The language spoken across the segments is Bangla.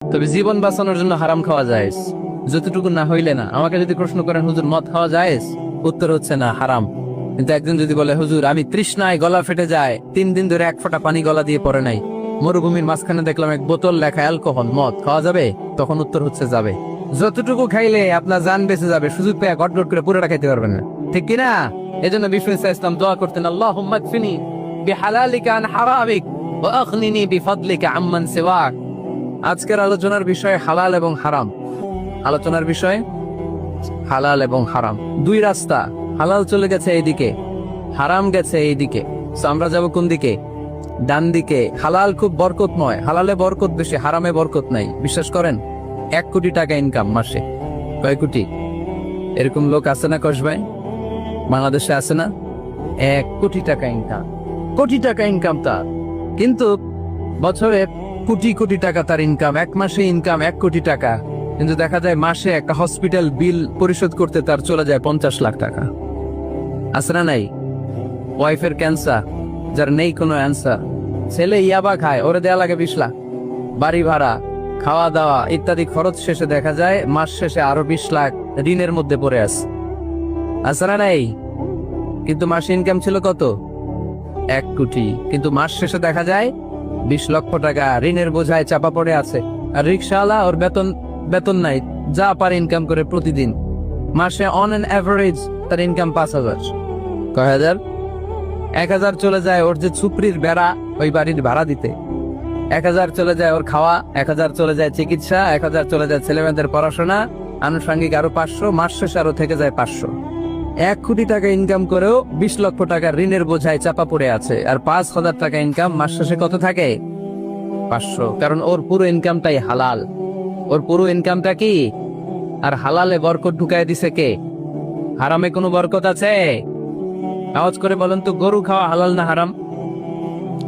তবে জীবন বাঁচানোর জন্য হারাম খাওয়া যায়, যতটুকু না হইলে না। আমাকে যদি প্রশ্ন করেন হুজুর মদ খাওয়া যায়, উত্তর হচ্ছে না, হারাম। কিন্তু একজন যদি বলে হুজুর আমি তৃষ্ণায় গলা ফেটে যায়, 3 দিন ধরে এক ফোঁটা পানি গলা দিয়ে পড়ে নাই, মরুভূমির মাঝখানে দেখলাম এক বোতল লেখা অ্যালকোহল, মদ খাওয়া যাবে? তখন উত্তর হচ্ছে যাবে। যতটুকু খাইলে আপনার জান বেঁচে যাবে, সুযোগ পেয়ে গটগট করে পুরোটা খাইতে পারবেন না, ঠিক কিনা? এজন্য বিষ্ণু ইসলাম দোয়া করতেন, আল্লাহুম্মা কফিনি বিহালালিকা আন হারামিক ওয়া আগনিনি বিফাদলিকা আম্মান সিওয়াক। আজকের আলোচনার বিষয় হালাল এবং হারাম। আলোচনার বিষয় হালাল এবং হারাম, দুই রাস্তা। হালাল চলে গেছে এইদিকে, হারাম গেছে এইদিকে। তো আমরা যাব কোন দিকে? ডান দিকে। হালাল খুব বরকতময়, হালালে বরকত বেশি, হারামে বরকত নাই। বিশ্বাস করেন, 1 কোটি টাকা ইনকাম মাসে। কয় কোটি? এরকম লোক আছে না কসবাই? বাংলাদেশে আছে না? 1 কোটি টাকা ইনকাম, কোটি টাকা ইনকাম তার। কিন্তু বছরে কোটি কোটি টাকা তার ইনকাম, 1 মাসে ইনকাম 1 কোটি টাকা। কিন্তু দেখা যায় মাসে একটা হসপিটাল বিল পরিশোধ করতে তার চলে যায় 50 লাখ টাকা। আছে না নাই? ওয়াইফের ক্যান্সার, যার নেই কোনো অ্যান্সার। ছেলে ইয়াবা খায়, ওরে দেয়া লাগে 20 লাখ। বাড়ি ভাড়া, খাওয়া দাওয়া ইত্যাদি খরচ শেষে দেখা যায় মাস শেষে আরো 20 লাখ ঋণের মধ্যে পড়ে আছে না নাই? কিন্তু মাসে ইনকাম ছিল কত? 1 কোটি। কিন্তু মাস শেষে দেখা যায় 20 লক্ষ টাকা ঋণের বোঝায় চাপা পড়ে আছে। আর রিক্সাওয়ালা, ওর বেতন নাই, যা পারে ইনকাম করে প্রতিদিন। মাসে অন এন অ্যাভারেজ তার ইনকাম 5,000। কয় হাজার? 1,000 চলে যায় ওর যে ছুপড়ির বেড়া, ওই বাড়ির ভাড়া দিতে। 1,000 চলে যায় ওর খাওয়া, 1,000 চলে যায় চিকিৎসা, 1,000 চলে যায় ছেলেমেয়েদের পড়াশোনা, আনুষঙ্গিক আরো 500, মাস শেষে আরো থেকে যায় 500। 1 কোটি টাকা ইনকাম করেও 20 লক্ষ টাকা ঋণের বোঝায় চাপা পড়ে আছে। আর 5,000 টাকা ইনকাম, মাস শেষে কত থাকে? 500। কারণ ওর পুরো ইনকামটাই হালাল। ওর পুরো ইনকামটা কি? আর হালালে বরকত ঢুকায় দিছে কে? হারামে কোনো বরকত আছে? আওয়াজ করে বলেন তো, গরু খাওয়া হালাল না হারাম?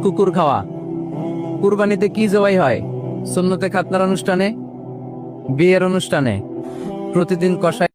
কুকুর খাওয়া? কুরবানিতে কি জবাই হয়? সুন্নতে খাতনার অনুষ্ঠানে, বিয়ের অনুষ্ঠানে, প্রতিদিন কষায়